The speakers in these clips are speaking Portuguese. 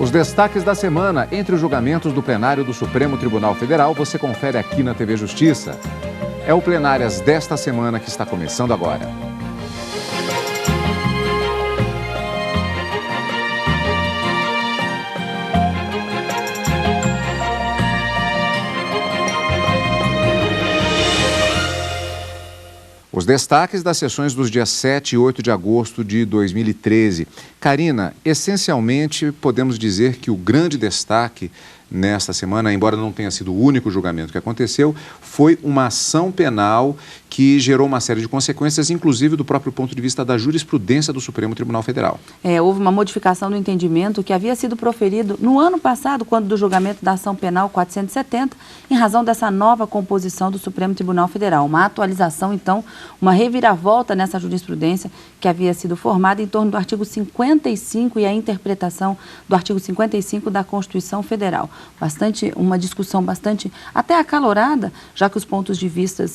Os destaques da semana entre os julgamentos do plenário do Supremo Tribunal Federal você confere aqui na TV Justiça. É o Plenárias desta semana que está começando agora. Os destaques das sessões dos dias 7 e 8 de agosto de 2013. Karina, essencialmente podemos dizer que o grande destaque nesta semana, embora não tenha sido o único julgamento que aconteceu, foi uma ação penal que gerou uma série de consequências, inclusive do próprio ponto de vista da jurisprudência do Supremo Tribunal Federal. Houve uma modificação do entendimento que havia sido proferido no ano passado, quando do julgamento da ação penal 470, em razão dessa nova composição do Supremo Tribunal Federal. Uma atualização, então, uma reviravolta nessa jurisprudência que havia sido formada em torno do artigo 55 e a interpretação do artigo 55 da Constituição Federal. Uma discussão bastante até acalorada, já que os pontos de vista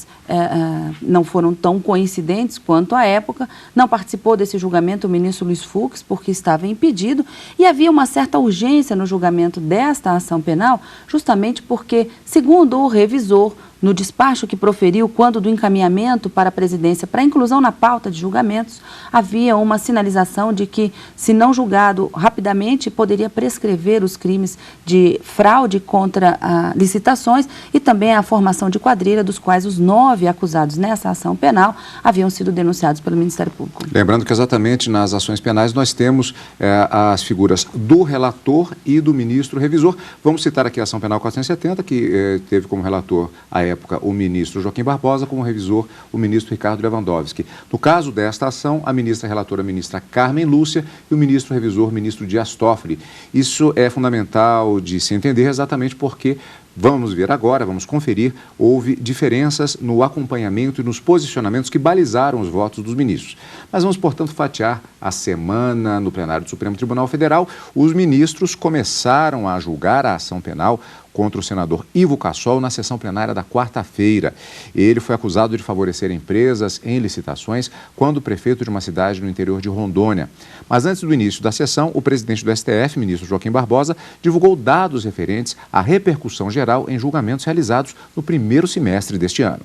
não foram tão coincidentes quanto à época. Não participou desse julgamento o ministro Luiz Fux, porque estava impedido, e havia uma certa urgência no julgamento desta ação penal, justamente porque, segundo o revisor, no despacho que proferiu quando do encaminhamento para a presidência para inclusão na pauta de julgamentos, havia uma sinalização de que, se não julgado rapidamente, poderia prescrever os crimes de fraude contra licitações e também a formação de quadrilha, dos quais os 9 acusados nessa ação penal haviam sido denunciados pelo Ministério Público. Lembrando que exatamente nas ações penais nós temos as figuras do relator e do ministro revisor. Vamos citar aqui a ação penal 470, que teve como relator a época o ministro Joaquim Barbosa, como revisor o ministro Ricardo Lewandowski. No caso desta ação, a ministra relatora, a ministra Carmen Lúcia, e o ministro revisor, o ministro Dias Toffoli. Isso é fundamental de se entender exatamente porque, vamos ver agora, vamos conferir, houve diferenças no acompanhamento e nos posicionamentos que balizaram os votos dos ministros. Mas vamos, portanto, fatiar a semana no plenário do Supremo Tribunal Federal. Os ministros começaram a julgar a ação penal contra o senador Ivo Cassol na sessão plenária da quarta-feira. Ele foi acusado de favorecer empresas em licitações quando prefeito de uma cidade no interior de Rondônia. Mas antes do início da sessão, o presidente do STF, ministro Joaquim Barbosa, divulgou dados referentes à repercussão geral em julgamentos realizados no primeiro semestre deste ano.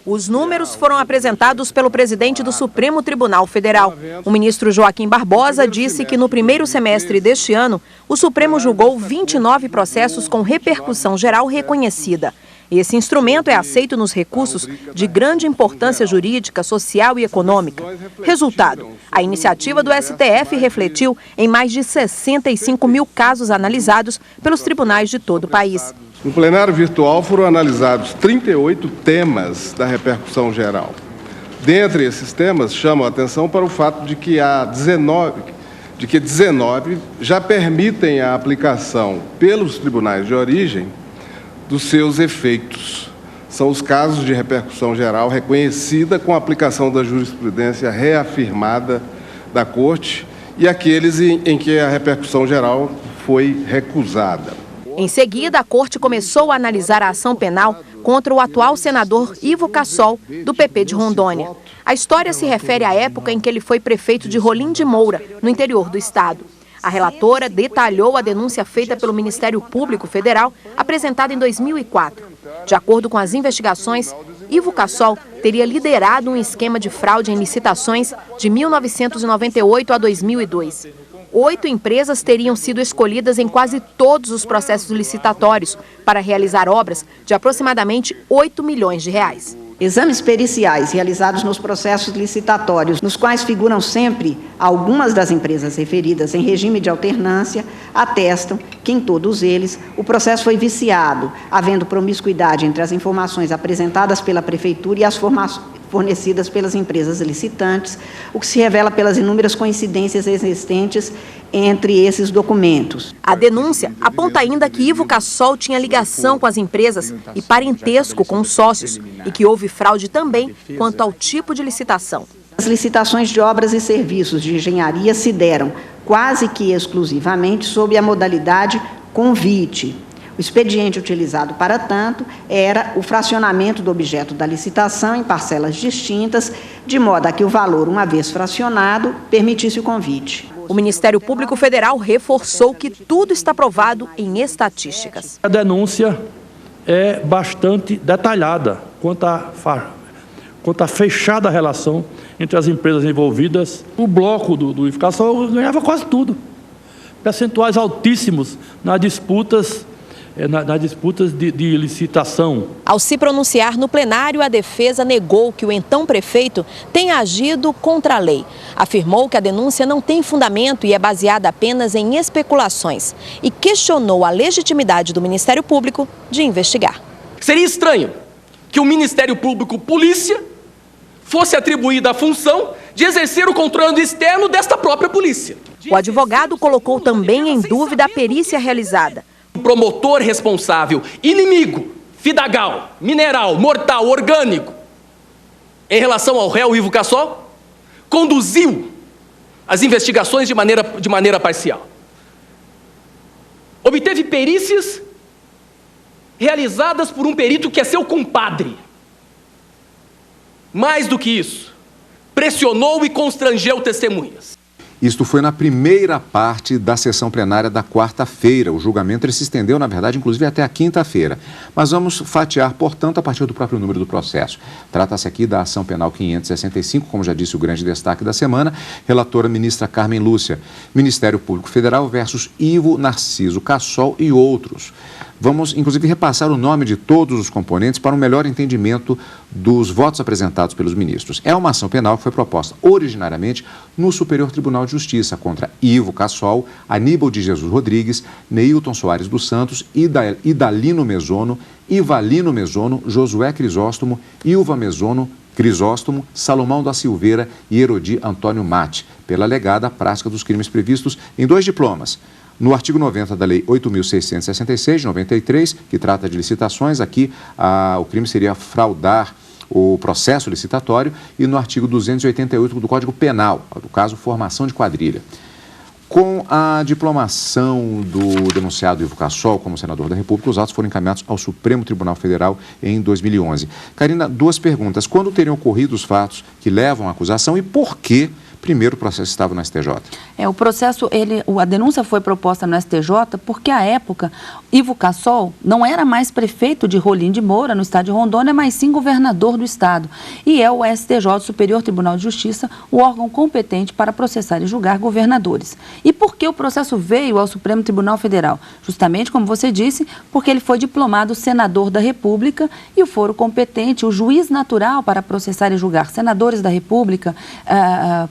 Os números foram apresentados pelo presidente do Supremo Tribunal Federal. O ministro Joaquim Barbosa disse que no primeiro semestre deste ano, o Supremo julgou 29 processos com repercussão geral reconhecida. Esse instrumento é aceito nos recursos de grande importância jurídica, social e econômica. Resultado, a iniciativa do STF refletiu em mais de 65 mil casos analisados pelos tribunais de todo o país. No plenário virtual foram analisados 38 temas da repercussão geral. Dentre esses temas, chamam a atenção para o fato de que 19 já permitem a aplicação pelos tribunais de origem dos seus efeitos. São os casos de repercussão geral reconhecida com a aplicação da jurisprudência reafirmada da Corte e aqueles em que a repercussão geral foi recusada. Em seguida, a Corte começou a analisar a ação penal contra o atual senador Ivo Cassol, do PP de Rondônia. A história se refere à época em que ele foi prefeito de Rolim de Moura, no interior do estado. A relatora detalhou a denúncia feita pelo Ministério Público Federal, apresentada em 2004. De acordo com as investigações, Ivo Cassol teria liderado um esquema de fraude em licitações de 1998 a 2002. 8 empresas teriam sido escolhidas em quase todos os processos licitatórios para realizar obras de aproximadamente 8 milhões de reais. Exames periciais realizados nos processos licitatórios, nos quais figuram sempre algumas das empresas referidas em regime de alternância, atestam que em todos eles o processo foi viciado, havendo promiscuidade entre as informações apresentadas pela Prefeitura e as fornecidas pelas empresas licitantes, o que se revela pelas inúmeras coincidências existentes entre esses documentos. A denúncia aponta ainda que Ivo Cassol tinha ligação com as empresas e parentesco com os sócios e que houve fraude também quanto ao tipo de licitação. As licitações de obras e serviços de engenharia se deram quase que exclusivamente sob a modalidade convite. O expediente utilizado para tanto era o fracionamento do objeto da licitação em parcelas distintas, de modo a que o valor, uma vez fracionado, permitisse o convite. O Ministério Público Federal reforçou que tudo está provado em estatísticas. A denúncia é bastante detalhada quanto à fechada relação entre as empresas envolvidas. O bloco do Ivocaçol ganhava quase tudo. Percentuais altíssimos nas disputas de licitação. Ao se pronunciar no plenário, a defesa negou que o então prefeito tenha agido contra a lei. Afirmou que a denúncia não tem fundamento e é baseada apenas em especulações e questionou a legitimidade do Ministério Público de investigar. Seria estranho que o Ministério Público Polícia fosse atribuída a função de exercer o controle externo desta própria polícia. O advogado colocou também em dúvida a perícia realizada. O promotor responsável, inimigo, fidagal, mineral, mortal, orgânico, em relação ao réu Ivocaçol, conduziu as investigações de maneira parcial. Obteve perícias realizadas por um perito que é seu compadre. Mais do que isso, pressionou e constrangeu testemunhas. Isto foi na primeira parte da sessão plenária da quarta-feira. O julgamento ele se estendeu, na verdade, inclusive até a quinta-feira. Mas vamos fatiar, portanto, a partir do próprio número do processo. Trata-se aqui da ação penal 565, como já disse, o grande destaque da semana. Relatora ministra Carmen Lúcia. Ministério Público Federal versus Ivo Narciso Cassol e outros. Vamos, inclusive, repassar o nome de todos os componentes para um melhor entendimento dos votos apresentados pelos ministros. É uma ação penal que foi proposta originariamente no Superior Tribunal de Justiça contra Ivo Cassol, Aníbal de Jesus Rodrigues, Neilton Soares dos Santos, Idalino Mezono, Ivalino Mezono, Josué Crisóstomo, Ilva Mezono, Crisóstomo, Salomão da Silveira e Erodi Antônio Mate, pela alegada prática dos crimes previstos em 2 diplomas. No artigo 90 da Lei 8.666, de 93, que trata de licitações, aqui o crime seria fraudar o processo licitatório, e no artigo 288 do Código Penal, no caso, formação de quadrilha. Com a diplomação do denunciado Ivo Cassol como senador da República, os autos foram encaminhados ao Supremo Tribunal Federal em 2011. Karina, 2 perguntas. Quando teriam ocorrido os fatos que levam à acusação e por que primeiro o processo estava no STJ? O processo, a denúncia foi proposta no STJ porque, à época, Ivo Cassol não era mais prefeito de Rolim de Moura, no estado de Rondônia, mas sim governador do estado. E é o STJ, o Superior Tribunal de Justiça, o órgão competente para processar e julgar governadores. E por que o processo veio ao Supremo Tribunal Federal? Justamente, como você disse, porque ele foi diplomado senador da República e o foro competente, o juiz natural para processar e julgar senadores da República,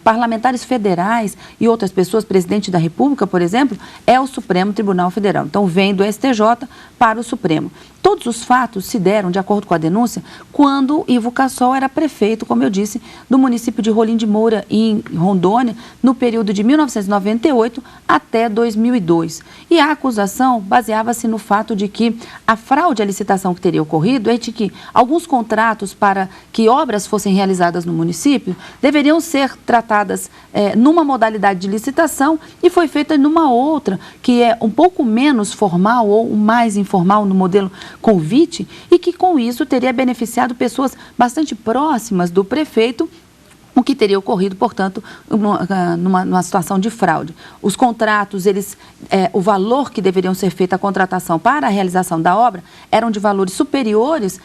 parlamentares federais e outras pessoas, presidente da República, por exemplo, é o Supremo Tribunal Federal. Então, vem do STJ para o Supremo. Todos os fatos se deram, de acordo com a denúncia, quando Ivo Cassol era prefeito, como eu disse, do município de Rolim de Moura, em Rondônia, no período de 1998 até 2002. E a acusação baseava-se no fato de que a fraude à licitação que teria ocorrido é de que alguns contratos para que obras fossem realizadas no município deveriam ser tratadas numa modalidade de licitação e foi feita numa outra, que é um pouco menos formal ou mais informal no modelo convite, e que com isso teria beneficiado pessoas bastante próximas do prefeito, o que teria ocorrido, portanto, numa situação de fraude. Os contratos, o valor que deveriam ser feito a contratação para a realização da obra eram de valores superiores,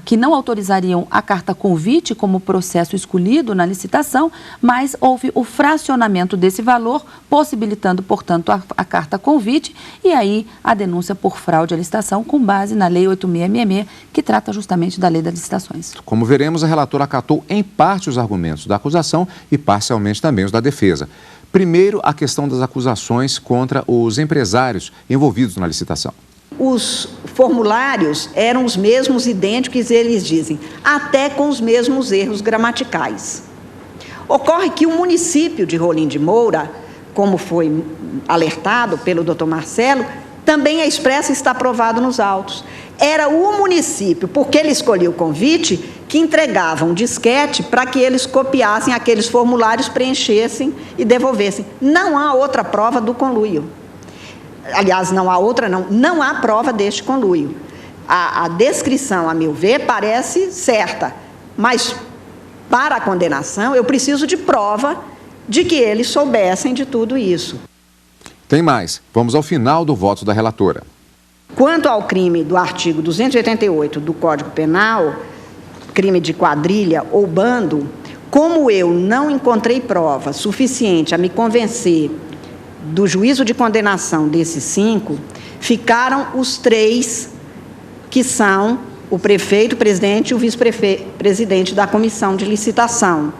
que não autorizariam a carta convite como processo escolhido na licitação, mas houve o fracionamento desse valor, possibilitando, portanto, a carta convite, e aí a denúncia por fraude à licitação com base na Lei 8.666, que trata justamente da Lei das Licitações. Como veremos, a relatora acatou em parte os argumentos da acusação e parcialmente também os da defesa. Primeiro, a questão das acusações contra os empresários envolvidos na licitação. Os formulários eram os mesmos, idênticos, eles dizem, até com os mesmos erros gramaticais. Ocorre que o município de Rolim de Moura, como foi alertado pelo doutor Marcelo, também é expresso e está aprovado nos autos. Era o município, porque ele escolheu o convite, que entregava um disquete para que eles copiassem aqueles formulários, preenchessem e devolvessem. Não há outra prova do conluio. Aliás, não há prova deste conluio. A descrição, a meu ver, parece certa, mas para a condenação eu preciso de prova de que eles soubessem de tudo isso. Tem mais. Vamos ao final do voto da relatora. Quanto ao crime do artigo 288 do Código Penal, crime de quadrilha ou bando, como eu não encontrei prova suficiente a me convencer do juízo de condenação desses 5, ficaram os 3 que são o prefeito, o presidente e o vice-presidente da comissão de licitação.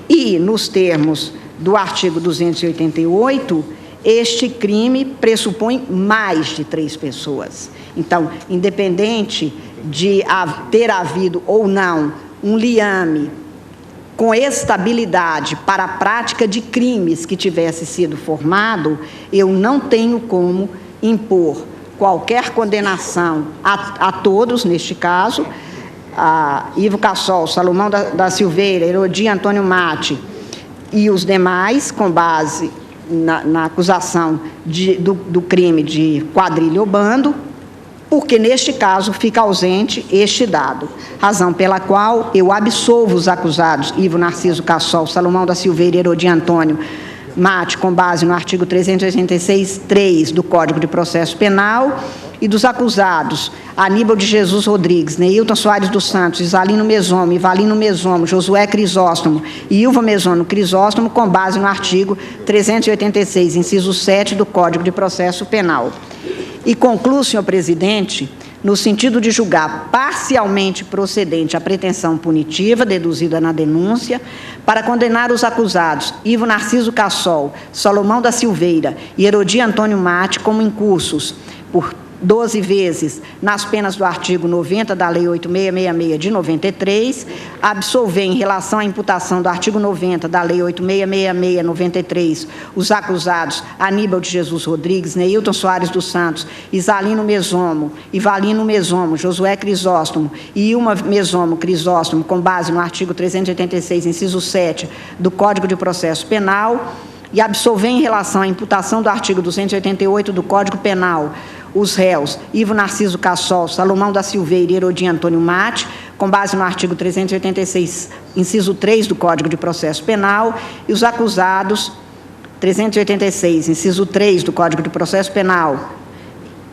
E, nos termos do artigo 288, este crime pressupõe mais de 3 pessoas. Então, independente de ter havido ou não um liame com estabilidade para a prática de crimes que tivesse sido formado, eu não tenho como impor qualquer condenação a todos, neste caso, a Ivo Cassol, Salomão da Silveira, Herodi Antônio Mate e os demais, com base na acusação do crime de quadrilha ou bando, porque neste caso fica ausente este dado, razão pela qual eu absolvo os acusados Ivo Narciso Cassol, Salomão da Silveira e Herodi Antônio Mate, com base no artigo 386-3 do Código de Processo Penal, e dos acusados Aníbal de Jesus Rodrigues, Neilton Soares dos Santos, Isalino Mesomo, Ivalino Mesomo, Josué Crisóstomo e Ilva Mesomo Crisóstomo, com base no artigo 386, inciso 7 do Código de Processo Penal. E concluo, senhor presidente, no sentido de julgar parcialmente procedente a pretensão punitiva deduzida na denúncia, para condenar os acusados Ivo Narciso Cassol, Salomão da Silveira e Herodi Antônio Mate como incursos por 12 vezes nas penas do artigo 90 da Lei 8666 de 93, absolver em relação à imputação do artigo 90 da Lei 8666 93 os acusados Aníbal de Jesus Rodrigues, Neilton Soares dos Santos, Isalino Mesomo, Ivalino Mesomo, Josué Crisóstomo e Ilma Mesomo Crisóstomo, com base no artigo 386, inciso 7 do Código de Processo Penal, e absolver em relação à imputação do artigo 288 do Código Penal os réus Ivo Narciso Cassol, Salomão da Silveira e Herodi Antônio Mate, com base no artigo 386, inciso 3 do Código de Processo Penal, e os acusados 386, inciso 3 do Código de Processo Penal,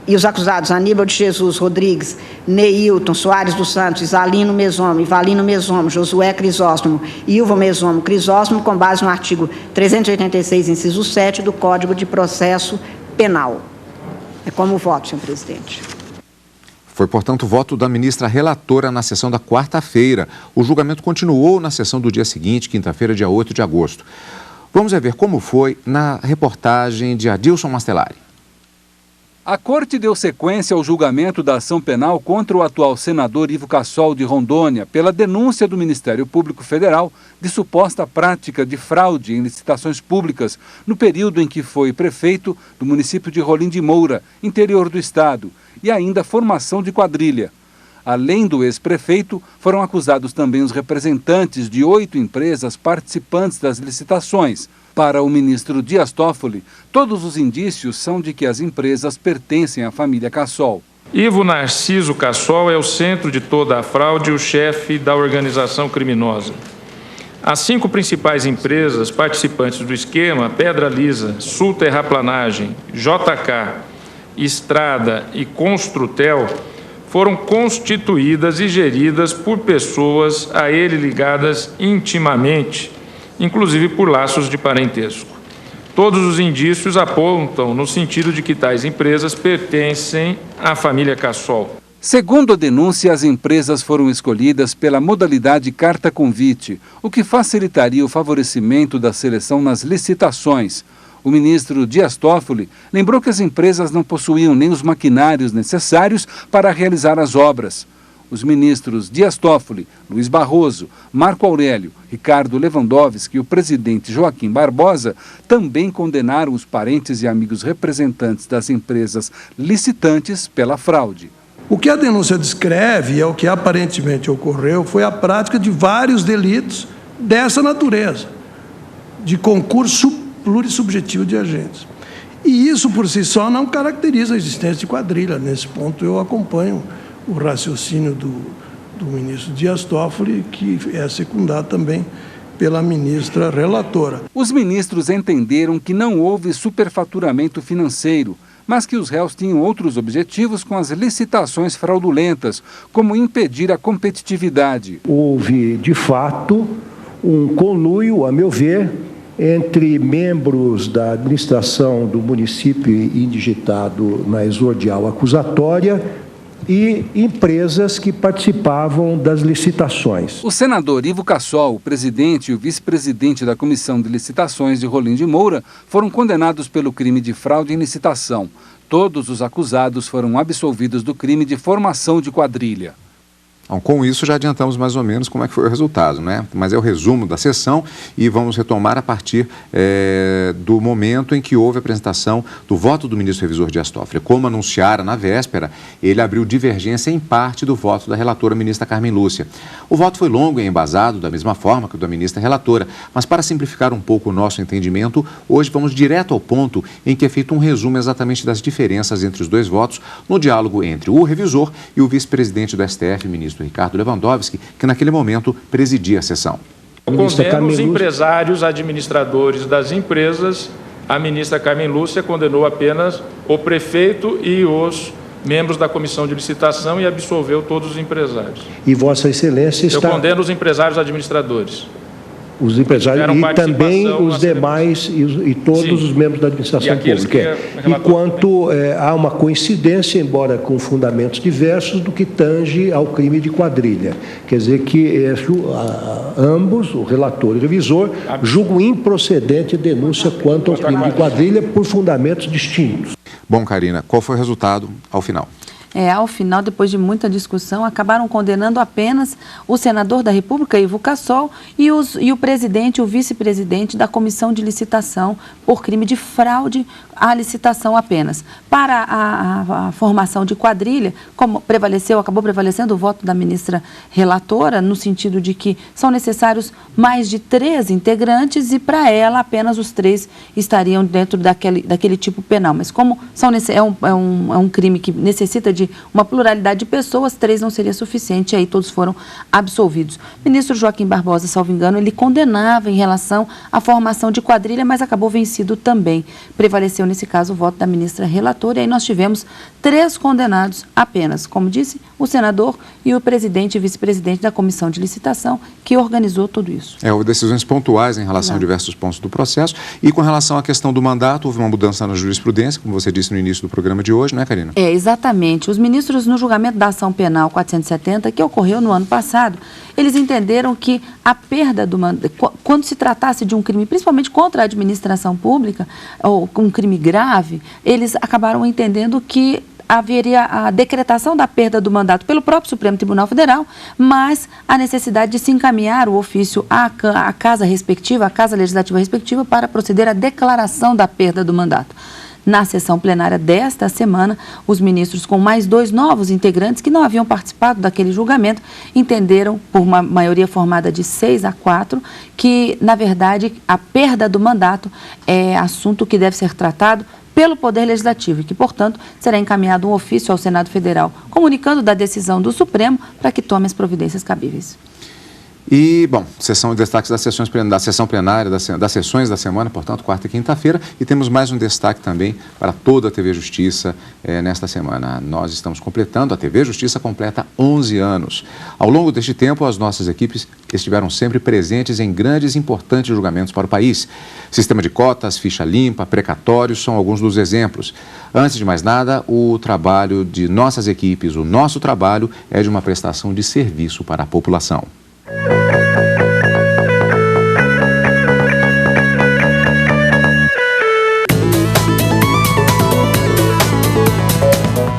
e os acusados Aníbal de Jesus Rodrigues, Neilton Soares dos Santos, Isalino Mesomo, Ivalino Mesomo, Josué Crisóstomo e Ilva Mesomo Crisóstomo, com base no artigo 386, inciso 7 do Código de Processo Penal. É como voto, senhor presidente. Foi, portanto, o voto da ministra relatora na sessão da quarta-feira. O julgamento continuou na sessão do dia seguinte, quinta-feira, dia 8 de agosto. Vamos ver como foi na reportagem de Adilson Mastelari. A Corte deu sequência ao julgamento da ação penal contra o atual senador Ivo Cassol de Rondônia pela denúncia do Ministério Público Federal de suposta prática de fraude em licitações públicas no período em que foi prefeito do município de Rolim de Moura, interior do estado, e ainda formação de quadrilha. Além do ex-prefeito, foram acusados também os representantes de 8 empresas participantes das licitações. Para o ministro Dias Toffoli, todos os indícios são de que as empresas pertencem à família Cassol. Ivo Narciso Cassol é o centro de toda a fraude e o chefe da organização criminosa. As 5 principais empresas participantes do esquema, Pedra Lisa, Sul Terraplanagem, JK, Estrada e Construtel, foram constituídas e geridas por pessoas a ele ligadas intimamente, inclusive por laços de parentesco. Todos os indícios apontam no sentido de que tais empresas pertencem à família Cassol. Segundo a denúncia, as empresas foram escolhidas pela modalidade carta-convite, o que facilitaria o favorecimento da seleção nas licitações. O ministro Dias Toffoli lembrou que as empresas não possuíam nem os maquinários necessários para realizar as obras. Os ministros Dias Toffoli, Luiz Barroso, Marco Aurélio, Ricardo Lewandowski e o presidente Joaquim Barbosa também condenaram os parentes e amigos representantes das empresas licitantes pela fraude. O que a denúncia descreve, e é o que aparentemente ocorreu, foi a prática de vários delitos dessa natureza, de concurso plurissubjetivo de agentes. E isso, por si só, não caracteriza a existência de quadrilha. Nesse ponto, eu acompanho o raciocínio do ministro Dias Toffoli, que é secundado também pela ministra relatora. Os ministros entenderam que não houve superfaturamento financeiro, mas que os réus tinham outros objetivos com as licitações fraudulentas, como impedir a competitividade. Houve, de fato, um conluio, a meu ver, entre membros da administração do município indigitado na exordial acusatória e empresas que participavam das licitações. O senador Ivo Cassol, o presidente e o vice-presidente da Comissão de Licitações de Rolim de Moura foram condenados pelo crime de fraude em licitação. Todos os acusados foram absolvidos do crime de formação de quadrilha. Bom, com isso já adiantamos mais ou menos como é que foi o resultado, né? Mas é o resumo da sessão e vamos retomar a partir do momento em que houve a apresentação do voto do ministro revisor Dias Toffoli. Como anunciara na véspera, ele abriu divergência em parte do voto da relatora ministra Carmen Lúcia. O voto foi longo e embasado, da mesma forma que o da ministra relatora, mas para simplificar um pouco o nosso entendimento, hoje vamos direto ao ponto em que é feito um resumo exatamente das diferenças entre os dois votos no diálogo entre o revisor e o vice-presidente do STF, ministro Ricardo Lewandowski, que naquele momento presidia a sessão. Eu condeno os empresários, administradores das empresas. A ministra Carmen Lúcia condenou apenas o prefeito e os membros da comissão de licitação e absolveu todos os empresários. E Vossa Excelência está... Eu condeno os empresários administradores. Os empresários e também os demais e todos Sim. os membros da administração pública. E quanto há uma coincidência, embora com fundamentos diversos, do que tange ao crime de quadrilha. Quer dizer que ambos, o relator e o revisor, julgam improcedente a denúncia quanto ao crime de quadrilha por fundamentos distintos. Bom, Karina, qual foi o resultado ao final? Ao final, depois de muita discussão, acabaram condenando apenas o senador da República, Ivo Cassol, e o presidente e o vice-presidente da comissão de licitação por crime de fraude à licitação apenas. Para a formação de quadrilha, como acabou prevalecendo o voto da ministra relatora, no sentido de que são necessários mais de 3 integrantes e para ela apenas os 3 estariam dentro daquele tipo penal. Mas como é um crime que necessita de uma pluralidade de pessoas, 3 não seria suficiente, e aí todos foram absolvidos. O ministro Joaquim Barbosa, salvo engano, ele condenava em relação à formação de quadrilha, mas acabou vencido também. Prevaleceu, nesse caso, o voto da ministra relatora, e aí nós tivemos 3 condenados apenas, como disse, o senador e o presidente e vice-presidente da comissão de licitação, que organizou tudo isso. Houve decisões pontuais em relação a diversos pontos do processo, e com relação à questão do mandato, houve uma mudança na jurisprudência, como você disse no início do programa de hoje, não é, Karina? Exatamente. Os ministros, no julgamento da ação penal 470, que ocorreu no ano passado, eles entenderam que a perda do mandato, quando se tratasse de um crime, principalmente contra a administração pública, ou um crime grave, eles acabaram entendendo que haveria a decretação da perda do mandato pelo próprio Supremo Tribunal Federal, mas a necessidade de se encaminhar o ofício à casa respectiva, à casa legislativa respectiva, para proceder à declaração da perda do mandato. Na sessão plenária desta semana, os ministros, com mais 2 novos integrantes que não haviam participado daquele julgamento, entenderam, por uma maioria formada de 6-4, que, na verdade, a perda do mandato é assunto que deve ser tratado pelo Poder Legislativo e que, portanto, será encaminhado um ofício ao Senado Federal, comunicando da decisão do Supremo para que tome as providências cabíveis. E, bom, sessão de destaques da sessão plenária, das sessões da semana, portanto, quarta e quinta-feira. E temos mais um destaque também para toda a TV Justiça nesta semana. Nós estamos completando, a TV Justiça completa 11 anos. Ao longo deste tempo, as nossas equipes estiveram sempre presentes em grandes e importantes julgamentos para o país. Sistema de cotas, ficha limpa, precatórios são alguns dos exemplos. Antes de mais nada, o trabalho de nossas equipes, o nosso trabalho é de uma prestação de serviço para a população.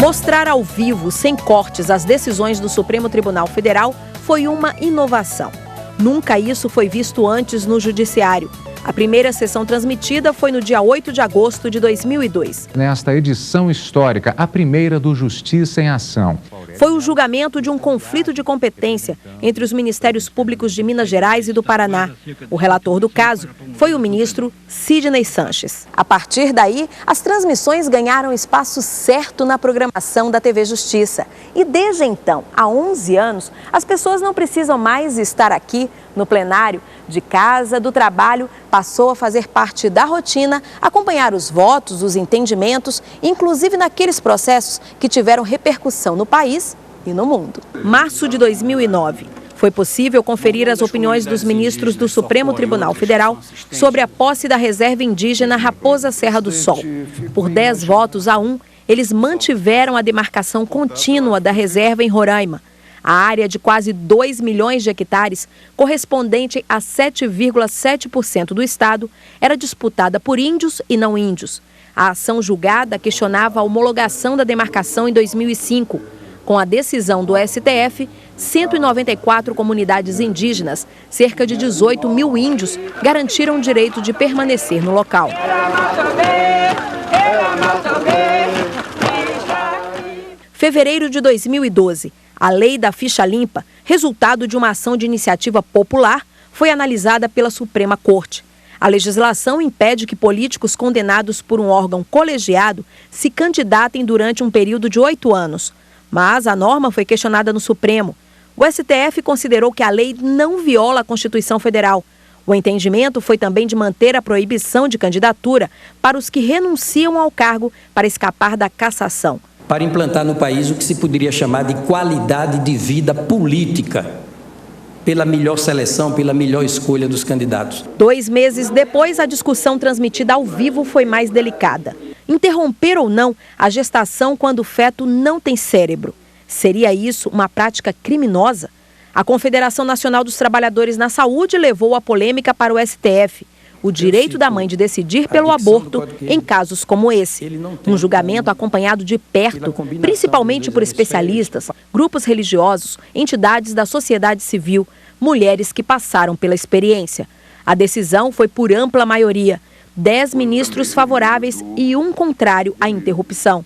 Mostrar ao vivo, sem cortes, as decisões do Supremo Tribunal Federal foi uma inovação. Nunca isso foi visto antes no Judiciário. A primeira sessão transmitida foi no dia 8 de agosto de 2002. Nesta edição histórica, a primeira do Justiça em Ação. Foi o julgamento de um conflito de competência entre os Ministérios Públicos de Minas Gerais e do Paraná. O relator do caso foi o ministro Sidney Sanches. A partir daí, as transmissões ganharam espaço certo na programação da TV Justiça. E desde então, há 11 anos, as pessoas não precisam mais estar aqui no plenário, de casa, do trabalho, passou a fazer parte da rotina, acompanhar os votos, os entendimentos, inclusive naqueles processos que tiveram repercussão no país e no mundo. Março de 2009. Foi possível conferir as opiniões dos ministros do Supremo Tribunal Federal sobre a posse da reserva indígena Raposa Serra do Sol. Por 10 votos a 1, eles mantiveram a demarcação contínua da reserva em Roraima. A área de quase 2 milhões de hectares, correspondente a 7,7% do estado, era disputada por índios e não índios. A ação julgada questionava a homologação da demarcação em 2005. Com a decisão do STF, 194 comunidades indígenas, cerca de 18 mil índios, garantiram o direito de permanecer no local. Fevereiro de 2012. A lei da ficha limpa, resultado de uma ação de iniciativa popular, foi analisada pela Suprema Corte. A legislação impede que políticos condenados por um órgão colegiado se candidatem durante um período de 8 anos. Mas a norma foi questionada no Supremo. O STF considerou que a lei não viola a Constituição Federal. O entendimento foi também de manter a proibição de candidatura para os que renunciam ao cargo para escapar da cassação. Para implantar no país o que se poderia chamar de qualidade de vida política, pela melhor seleção, pela melhor escolha dos candidatos. 2 meses depois, a discussão transmitida ao vivo foi mais delicada. Interromper ou não a gestação quando o feto não tem cérebro? Seria isso uma prática criminosa? A Confederação Nacional dos Trabalhadores na Saúde levou a polêmica para o STF. O direito da mãe de decidir pelo aborto em casos como esse. Um julgamento acompanhado de perto, principalmente por especialistas, grupos religiosos, entidades da sociedade civil, mulheres que passaram pela experiência. A decisão foi por ampla maioria, 10 ministros favoráveis e 1 contrário à interrupção.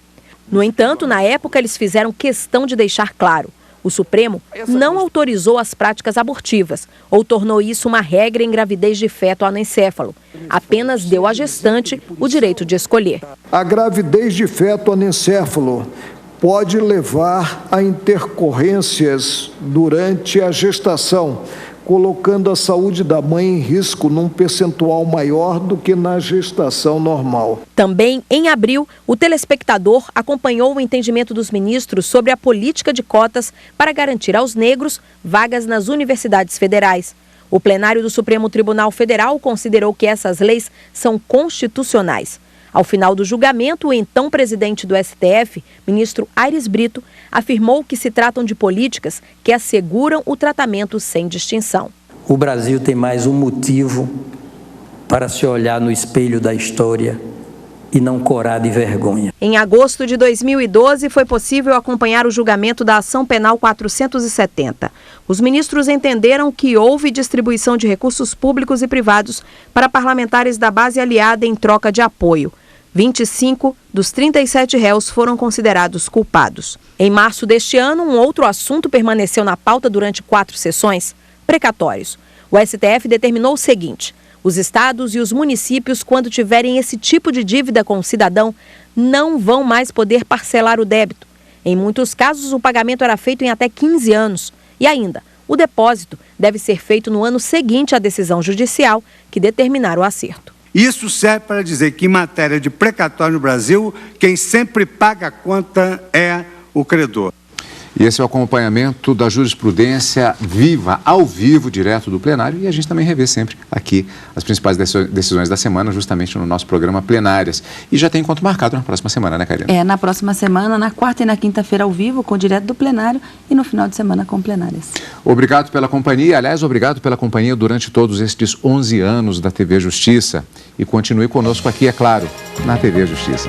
No entanto, na época, eles fizeram questão de deixar claro: o Supremo não autorizou as práticas abortivas ou tornou isso uma regra em gravidez de feto anencéfalo. Apenas deu à gestante o direito de escolher. A gravidez de feto anencéfalo pode levar a intercorrências durante a gestação, colocando a saúde da mãe em risco num percentual maior do que na gestação normal. Também, em abril, o telespectador acompanhou o entendimento dos ministros sobre a política de cotas para garantir aos negros vagas nas universidades federais. O plenário do Supremo Tribunal Federal considerou que essas leis são constitucionais. Ao final do julgamento, o então presidente do STF, ministro Aires Brito, afirmou que se tratam de políticas que asseguram o tratamento sem distinção. O Brasil tem mais um motivo para se olhar no espelho da história e não corar de vergonha. Em agosto de 2012, foi possível acompanhar o julgamento da Ação Penal 470. Os ministros entenderam que houve distribuição de recursos públicos e privados para parlamentares da base aliada em troca de apoio. 25 dos 37 réus foram considerados culpados. Em março deste ano, um outro assunto permaneceu na pauta durante 4 sessões: precatórios. O STF determinou o seguinte: os estados e os municípios, quando tiverem esse tipo de dívida com o cidadão, não vão mais poder parcelar o débito. Em muitos casos, o pagamento era feito em até 15 anos. E ainda, o depósito deve ser feito no ano seguinte à decisão judicial que determinar o acerto. Isso serve para dizer que, em matéria de precatório no Brasil, quem sempre paga a conta é o credor. E esse é o acompanhamento da jurisprudência viva, ao vivo, direto do plenário. E a gente também revê sempre aqui as principais decisões da semana, justamente no nosso programa Plenárias. E já tem encontro marcado na próxima semana, né, Karina? Na próxima semana, na quarta e na quinta-feira ao vivo, com o direto do plenário, e no final de semana com Plenárias. Obrigado pela companhia. Aliás, obrigado pela companhia durante todos estes 11 anos da TV Justiça. E continue conosco aqui, é claro, na TV Justiça.